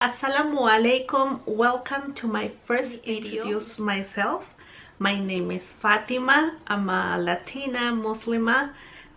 Assalamu alaikum. Welcome to my first video. Introduce myself. My name is Fatima. I'm a Latina Muslima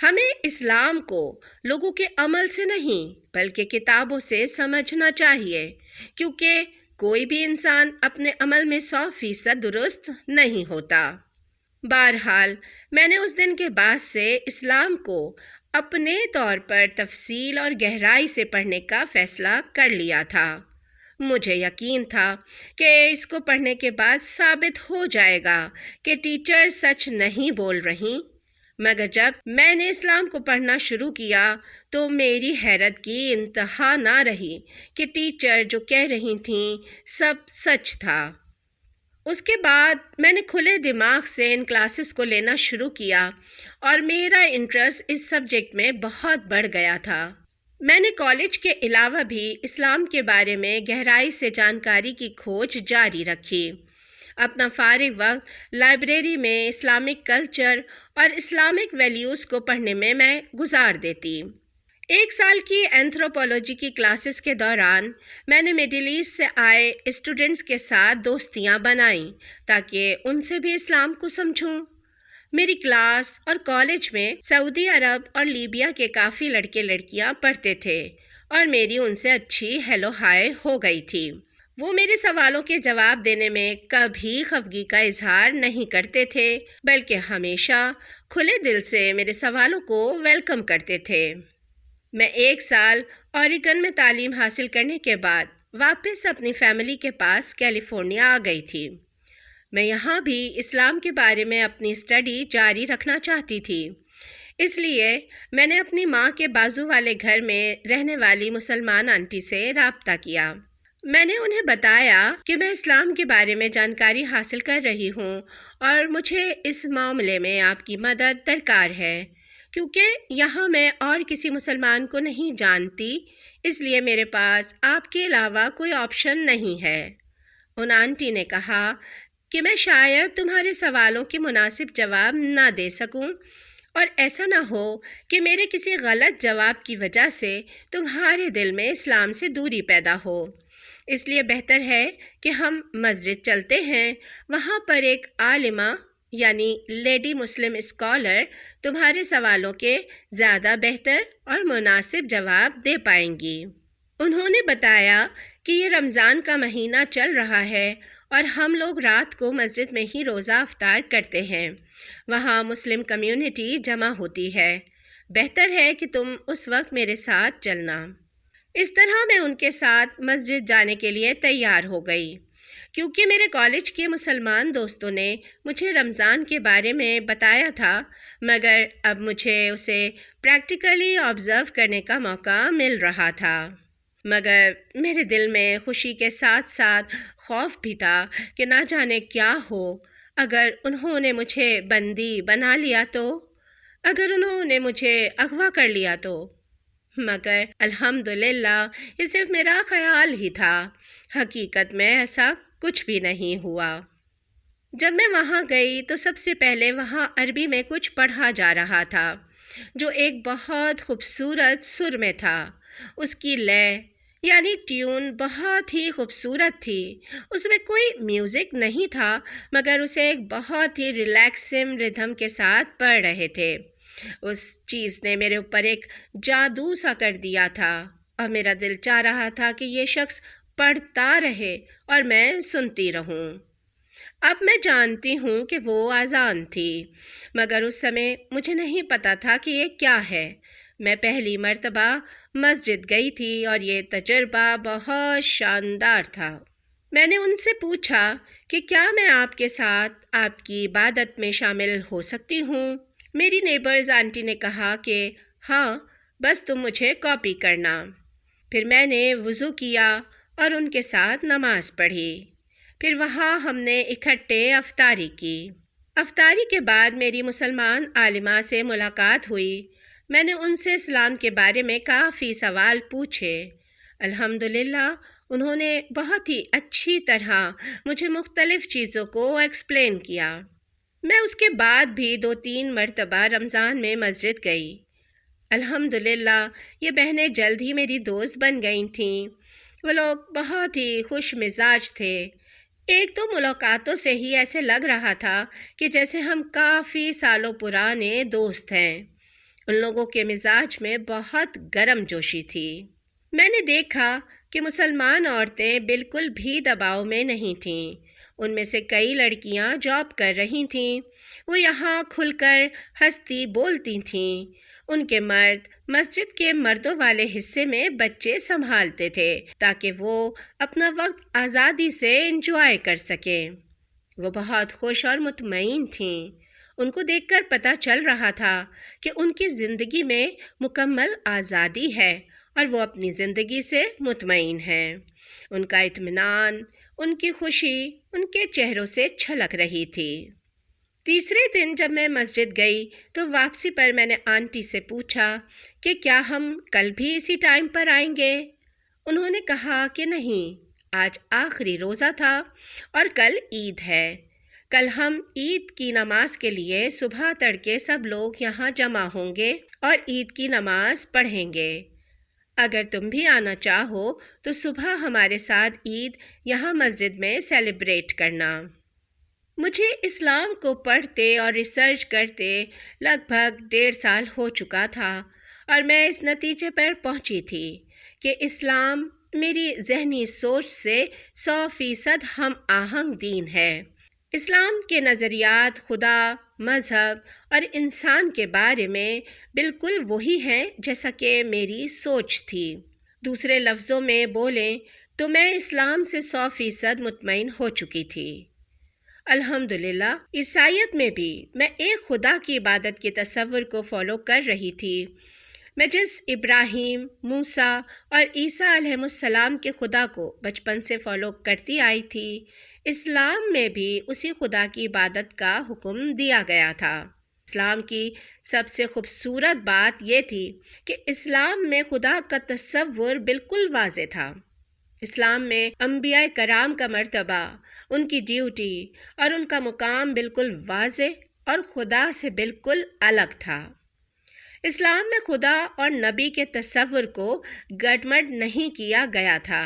ہمیں اسلام کو لوگوں کے عمل سے نہیں بلکہ کتابوں سے سمجھنا چاہیے، کیونکہ کوئی بھی انسان اپنے عمل میں 100% درست نہیں ہوتا۔ بہرحال میں نے اس دن کے بعد سے اسلام کو اپنے طور پر تفصیل اور گہرائی سے پڑھنے کا فیصلہ کر لیا تھا۔ مجھے یقین تھا کہ اس کو پڑھنے کے بعد ثابت ہو جائے گا کہ ٹیچر سچ نہیں بول رہی، مگر جب میں نے اسلام کو پڑھنا شروع کیا تو میری حیرت کی انتہا نہ رہی کہ ٹیچر جو کہہ رہی تھیں سب سچ تھا۔ اس کے بعد میں نے کھلے دماغ سے ان کلاسز کو لینا شروع کیا اور میرا انٹرسٹ اس سبجیکٹ میں بہت بڑھ گیا تھا۔ میں نے کالج کے علاوہ بھی اسلام کے بارے میں گہرائی سے جانکاری کی کھوج جاری رکھی۔ اپنا فارغ وقت لائبریری میں اسلامک کلچر اور اسلامک ویلیوز کو پڑھنے میں گزار دیتی۔ 1 سال کی اینتھروپولوجی کی کلاسز کے دوران میں نے مڈل ایسٹ سے آئے اسٹوڈنٹس کے ساتھ دوستیاں بنائیں تاکہ ان سے بھی اسلام کو سمجھوں۔ میری کلاس اور کالج میں سعودی عرب اور لیبیا کے کافی لڑکے لڑکیاں پڑھتے تھے اور میری ان سے اچھی ہیلو ہائے ہو گئی تھی۔ وہ میرے سوالوں کے جواب دینے میں کبھی خفگی کا اظہار نہیں کرتے تھے، بلکہ ہمیشہ کھلے دل سے میرے سوالوں کو ویلکم کرتے تھے۔ میں 1 سال اوریگن میں تعلیم حاصل کرنے کے بعد واپس اپنی فیملی کے پاس کیلیفورنیا آ گئی تھی۔ میں یہاں بھی اسلام کے بارے میں اپنی اسٹڈی جاری رکھنا چاہتی تھی، اس لیے میں نے اپنی ماں کے بازو والے گھر میں رہنے والی مسلمان آنٹی سے رابطہ کیا۔ میں نے انہیں بتایا کہ میں اسلام کے بارے میں جانکاری حاصل کر رہی ہوں اور مجھے اس معاملے میں آپ کی مدد درکار ہے، کیونکہ یہاں میں اور کسی مسلمان کو نہیں جانتی، اس لیے میرے پاس آپ کے علاوہ کوئی آپشن نہیں ہے۔ ان آنٹی نے کہا کہ میں شاید تمہارے سوالوں کے مناسب جواب نہ دے سکوں اور ایسا نہ ہو کہ میرے کسی غلط جواب کی وجہ سے تمہارے دل میں اسلام سے دوری پیدا ہو، اس لیے بہتر ہے کہ ہم مسجد چلتے ہیں، وہاں پر ایک عالمہ یعنی لیڈی مسلم اسکالر تمہارے سوالوں کے زیادہ بہتر اور مناسب جواب دے پائیں گی۔ انہوں نے بتایا کہ یہ رمضان کا مہینہ چل رہا ہے اور ہم لوگ رات کو مسجد میں ہی روزہ افطار کرتے ہیں، وہاں مسلم کمیونٹی جمع ہوتی ہے، بہتر ہے کہ تم اس وقت میرے ساتھ چلنا۔ اس طرح میں ان کے ساتھ مسجد جانے کے لیے تیار ہو گئی۔ کیونکہ میرے کالج کے مسلمان دوستوں نے مجھے رمضان کے بارے میں بتایا تھا، مگر اب مجھے اسے پریکٹیکلی آبزرو کرنے کا موقع مل رہا تھا، مگر میرے دل میں خوشی کے ساتھ ساتھ خوف بھی تھا کہ نہ جانے کیا ہو اگر انہوں نے مجھے بندی بنا لیا تو، اگر انہوں نے مجھے اغوا کر لیا تو۔ مگر الحمدللہ یہ صرف میرا خیال ہی تھا، حقیقت میں ایسا کچھ بھی نہیں ہوا۔ جب میں وہاں گئی تو سب سے پہلے وہاں عربی میں کچھ پڑھا جا رہا تھا جو ایک بہت خوبصورت سر میں تھا۔ اس کی لے یعنی ٹیون بہت ہی خوبصورت تھی، اس میں کوئی میوزک نہیں تھا مگر اسے ایک بہت ہی ریلیکسنگ ردھم کے ساتھ پڑھ رہے تھے۔ اس چیز نے میرے اوپر ایک جادو سا کر دیا تھا اور میرا دل چاہ رہا تھا کہ یہ شخص پڑھتا رہے اور میں سنتی رہوں۔ اب میں جانتی ہوں کہ وہ اذان تھی، مگر اس سمے مجھے نہیں پتا تھا کہ یہ کیا ہے۔ میں پہلی مرتبہ مسجد گئی تھی اور یہ تجربہ بہت شاندار تھا۔ میں نے ان سے پوچھا کہ کیا میں آپ کے ساتھ آپ کی عبادت میں شامل ہو سکتی ہوں؟ میری نیبرز آنٹی نے کہا کہ ہاں، بس تم مجھے کاپی کرنا۔ پھر میں نے وضو کیا اور ان کے ساتھ نماز پڑھی۔ پھر وہاں ہم نے اکٹھے افطاری کی۔ افطاری کے بعد میری مسلمان عالمہ سے ملاقات ہوئی۔ میں نے ان سے اسلام کے بارے میں کافی سوال پوچھے۔ الحمدللہ انہوں نے بہت ہی اچھی طرح مجھے مختلف چیزوں کو ایکسپلین کیا۔ میں اس کے بعد بھی 2-3 مرتبہ رمضان میں مسجد گئی۔ الحمدللہ یہ بہنیں جلد ہی میری دوست بن گئی تھیں۔ وہ لوگ بہت ہی خوش مزاج تھے۔ 1-2 ملاقاتوں سے ہی ایسے لگ رہا تھا کہ جیسے ہم کافی سالوں پرانے دوست ہیں۔ ان لوگوں کے مزاج میں بہت گرم جوشی تھی۔ میں نے دیکھا کہ مسلمان عورتیں بالکل بھی دباؤ میں نہیں تھیں۔ ان میں سے کئی لڑکیاں جاب کر رہی تھیں، وہ یہاں کھل کر ہنستی بولتی تھیں۔ ان کے مرد مسجد کے مردوں والے حصے میں بچے سنبھالتے تھے تاکہ وہ اپنا وقت آزادی سے انجوائے کر سکیں۔ وہ بہت خوش اور مطمئن تھیں۔ ان کو دیکھ کر پتہ چل رہا تھا کہ ان کی زندگی میں مکمل آزادی ہے اور وہ اپنی زندگی سے مطمئن ہیں۔ ان کا اطمینان، ان کی خوشی ان کے چہروں سے چھلک رہی تھی۔ تیسرے دن جب میں مسجد گئی تو واپسی پر میں نے آنٹی سے پوچھا کہ کیا ہم کل بھی اسی ٹائم پر آئیں گے؟ انہوں نے کہا کہ نہیں، آج آخری روزہ تھا اور کل عید ہے۔ کل ہم عید کی نماز کے لیے صبح تڑکے سب لوگ یہاں جمع ہوں گے اور عید کی نماز پڑھیں گے۔ اگر تم بھی آنا چاہو تو صبح ہمارے ساتھ عید یہاں مسجد میں سیلیبریٹ کرنا۔ مجھے اسلام کو پڑھتے اور ریسرچ کرتے لگ بھگ 1.5 سال ہو چکا تھا اور میں اس نتیجے پر پہنچی تھی کہ اسلام میری ذہنی سوچ سے 100% ہم آہنگ دین ہے۔ اسلام کے نظریات خدا، مذہب اور انسان کے بارے میں بالکل وہی ہیں جیسا کہ میری سوچ تھی۔ دوسرے لفظوں میں بولیں تو میں اسلام سے 100% مطمئن ہو چکی تھی۔ الحمدللہ عیسائیت میں بھی میں ایک خدا کی عبادت کے تصور کو فالو کر رہی تھی۔ میں جس ابراہیم، موسیٰ اور عیسیٰ علیہ السلام کے خدا کو بچپن سے فالو کرتی آئی تھی، اسلام میں بھی اسی خدا کی عبادت کا حکم دیا گیا تھا۔ اسلام کی سب سے خوبصورت بات یہ تھی کہ اسلام میں خدا کا تصور بالکل واضح تھا۔ اسلام میں انبیاء کرام کا مرتبہ، ان کی ڈیوٹی اور ان کا مقام بالکل واضح اور خدا سے بالکل الگ تھا۔ اسلام میں خدا اور نبی کے تصور کو گڈمڈ نہیں کیا گیا تھا،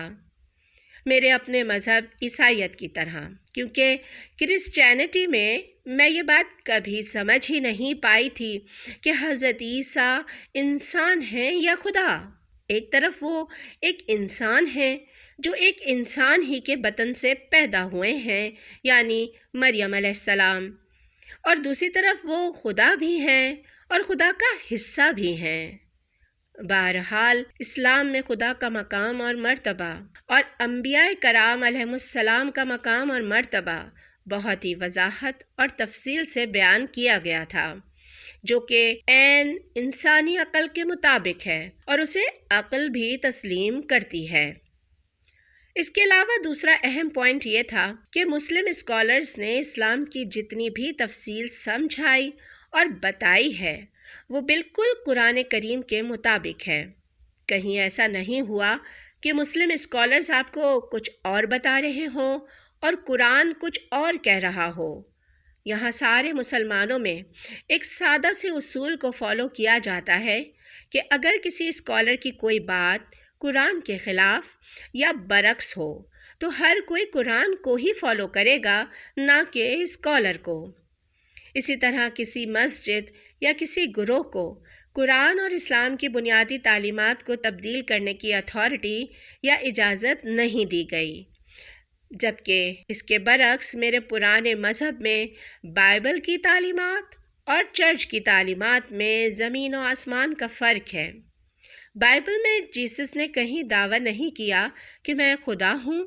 میرے اپنے مذہب عیسائیت کی طرح، کیونکہ کرسچینٹی میں یہ بات کبھی سمجھ ہی نہیں پائی تھی کہ حضرت عیسیٰ انسان ہیں یا خدا۔ ایک طرف وہ ایک انسان ہیں جو ایک انسان ہی کے بطن سے پیدا ہوئے ہیں، یعنی مریم علیہ السلام، اور دوسری طرف وہ خدا بھی ہیں اور خدا کا حصہ بھی ہیں۔ بہرحال اسلام میں خدا کا مقام اور مرتبہ اور انبیاء کرام علیہ السلام کا مقام اور مرتبہ بہت ہی وضاحت اور تفصیل سے بیان کیا گیا تھا، جو کہ عین انسانی عقل کے مطابق ہے اور اسے عقل بھی تسلیم کرتی ہے۔ اس کے علاوہ دوسرا اہم پوائنٹ یہ تھا کہ مسلم اسکالرز نے اسلام کی جتنی بھی تفصیل سمجھائی اور بتائی ہے وہ بالکل قرآن کریم کے مطابق ہے۔ کہیں ایسا نہیں ہوا کہ مسلم اسکالرز آپ کو کچھ اور بتا رہے ہوں اور قرآن کچھ اور کہہ رہا ہو۔ یہاں سارے مسلمانوں میں ایک سادہ سے اصول کو فالو کیا جاتا ہے کہ اگر کسی اسکالر کی کوئی بات قرآن کے خلاف یا برعکس ہو تو ہر کوئی قرآن کو ہی فالو کرے گا، نہ کہ اسکالر کو۔ اسی طرح کسی مسجد یا کسی گروہ کو قرآن اور اسلام کی بنیادی تعلیمات کو تبدیل کرنے کی اتھارٹی یا اجازت نہیں دی گئی، جبکہ اس کے برعکس میرے پرانے مذہب میں بائبل کی تعلیمات اور چرچ کی تعلیمات میں زمین و آسمان کا فرق ہے۔ بائبل میں جیسس نے کہیں دعویٰ نہیں کیا کہ میں خدا ہوں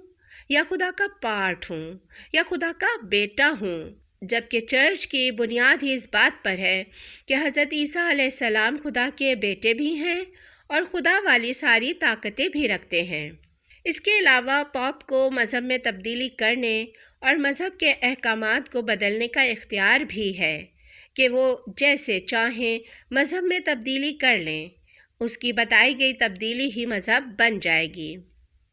یا خدا کا پارٹ ہوں یا خدا کا بیٹا ہوں، جبکہ چرچ کی بنیاد ہی اس بات پر ہے کہ حضرت عیسیٰ علیہ السلام خدا کے بیٹے بھی ہیں اور خدا والی ساری طاقتیں بھی رکھتے ہیں۔ اس کے علاوہ پوپ کو مذہب میں تبدیلی کرنے اور مذہب کے احکامات کو بدلنے کا اختیار بھی ہے کہ وہ جیسے چاہیں مذہب میں تبدیلی کر لیں، اس کی بتائی گئی تبدیلی ہی مذہب بن جائے گی۔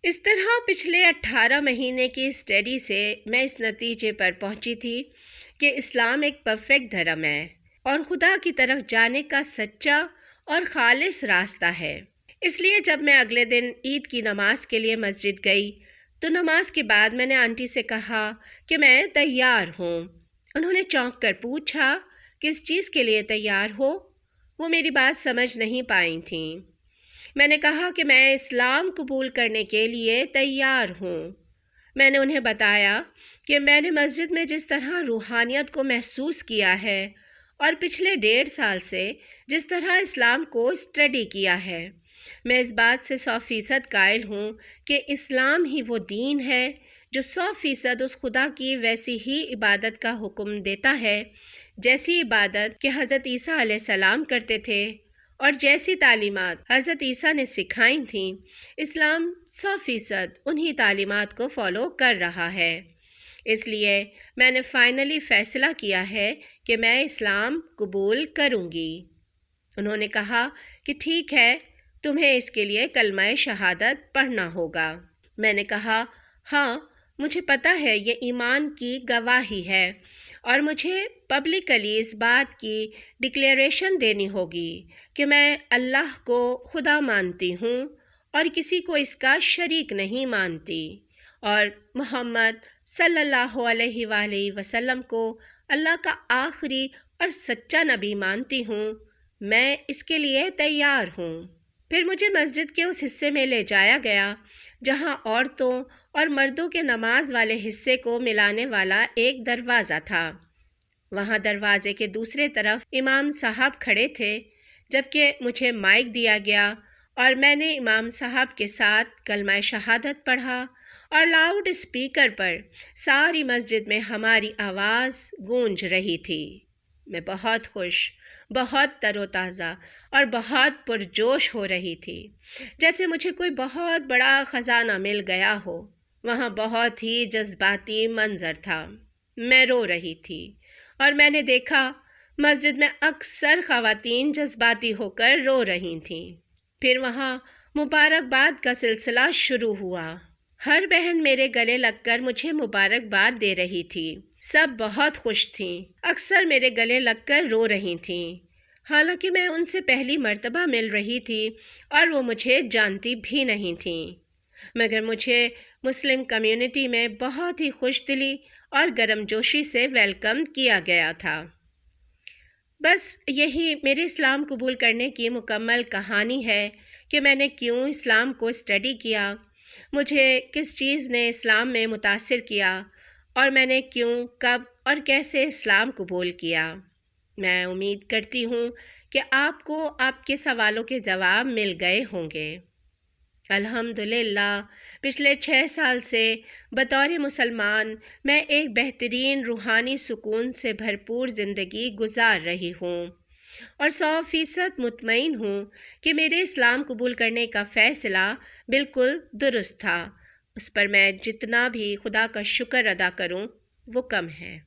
اس طرح پچھلے 18 مہینے کی اسٹڈی سے میں اس نتیجے پر پہنچی تھی کہ اسلام ایک پرفیکٹ دھرم ہے اور خدا کی طرف جانے کا سچا اور خالص راستہ ہے۔ اس لیے جب میں اگلے دن عید کی نماز کے لیے مسجد گئی تو نماز کے بعد میں نے آنٹی سے کہا کہ میں تیار ہوں۔ انہوں نے چونک کر پوچھا، کس چیز کے لیے تیار ہو؟ وہ میری بات سمجھ نہیں پائی تھیں۔ میں نے کہا کہ میں اسلام قبول کرنے کے لیے تیار ہوں۔ میں نے انہیں بتایا کہ میں نے مسجد میں جس طرح روحانیت کو محسوس کیا ہے اور پچھلے 1.5 سال سے جس طرح اسلام کو اسٹڈی کیا ہے، میں اس بات سے 100% قائل ہوں کہ اسلام ہی وہ دین ہے جو 100% اس خدا کی ویسی ہی عبادت کا حکم دیتا ہے جیسی عبادت کہ حضرت عیسیٰ علیہ السلام کرتے تھے اور جیسی تعلیمات حضرت عیسیٰ نے سکھائی تھیں۔ اسلام 100% انہی تعلیمات کو فالو کر رہا ہے۔ اس لیے میں نے فائنلی فیصلہ کیا ہے کہ میں اسلام قبول کروں گی۔ انہوں نے کہا کہ ٹھیک ہے، تمہیں اس کے لیے کلمہ شہادت پڑھنا ہوگا۔ میں نے کہا ہاں، مجھے پتہ ہے یہ ایمان کی گواہی ہے اور مجھے پبلکلی اس بات کی ڈکلیریشن دینی ہوگی کہ میں اللہ کو خدا مانتی ہوں اور کسی کو اس کا شریک نہیں مانتی، اور محمد صلی اللہ علیہ وآلہ وسلم کو اللہ کا آخری اور سچا نبی مانتی ہوں۔ میں اس کے لیے تیار ہوں۔ پھر مجھے مسجد کے اس حصے میں لے جایا گیا جہاں عورتوں اور مردوں کے نماز والے حصے کو ملانے والا ایک دروازہ تھا۔ وہاں دروازے کے دوسرے طرف امام صاحب کھڑے تھے، جبکہ مجھے مائک دیا گیا اور میں نے امام صاحب کے ساتھ کلمہ شہادت پڑھا اور لاؤڈ اسپیکر پر ساری مسجد میں ہماری آواز گونج رہی تھی۔ میں بہت خوش، بہت تر و تازہ اور بہت پرجوش ہو رہی تھی، جیسے مجھے کوئی بہت بڑا خزانہ مل گیا ہو۔ وہاں بہت ہی جذباتی منظر تھا۔ میں رو رہی تھی اور میں نے دیکھا مسجد میں اکثر خواتین جذباتی ہو کر رو رہی تھیں۔ پھر وہاں مبارکباد کا سلسلہ شروع ہوا۔ ہر بہن میرے گلے لگ کر مجھے مبارکباد دے رہی تھی۔ سب بہت خوش تھیں، اکثر میرے گلے لگ کر رو رہی تھیں، حالانکہ میں ان سے پہلی مرتبہ مل رہی تھی اور وہ مجھے جانتی بھی نہیں تھیں، مگر مجھے مسلم کمیونٹی میں بہت ہی خوش دلی اور گرم جوشی سے ویلکم کیا گیا تھا۔ بس یہی میرے اسلام قبول کرنے کی مکمل کہانی ہے کہ میں نے کیوں اسلام کو اسٹڈی کیا، مجھے کس چیز نے اسلام میں متاثر کیا، اور میں نے کیوں، کب اور کیسے اسلام قبول کیا۔ میں امید کرتی ہوں کہ آپ کو آپ کے سوالوں کے جواب مل گئے ہوں گے۔ الحمدللہ پچھلے 6 سال سے بطور مسلمان میں ایک بہترین روحانی سکون سے بھرپور زندگی گزار رہی ہوں اور 100% مطمئن ہوں کہ میرے اسلام قبول کرنے کا فیصلہ بالکل درست تھا۔ اس پر میں جتنا بھی خدا کا شکر ادا کروں وہ کم ہے۔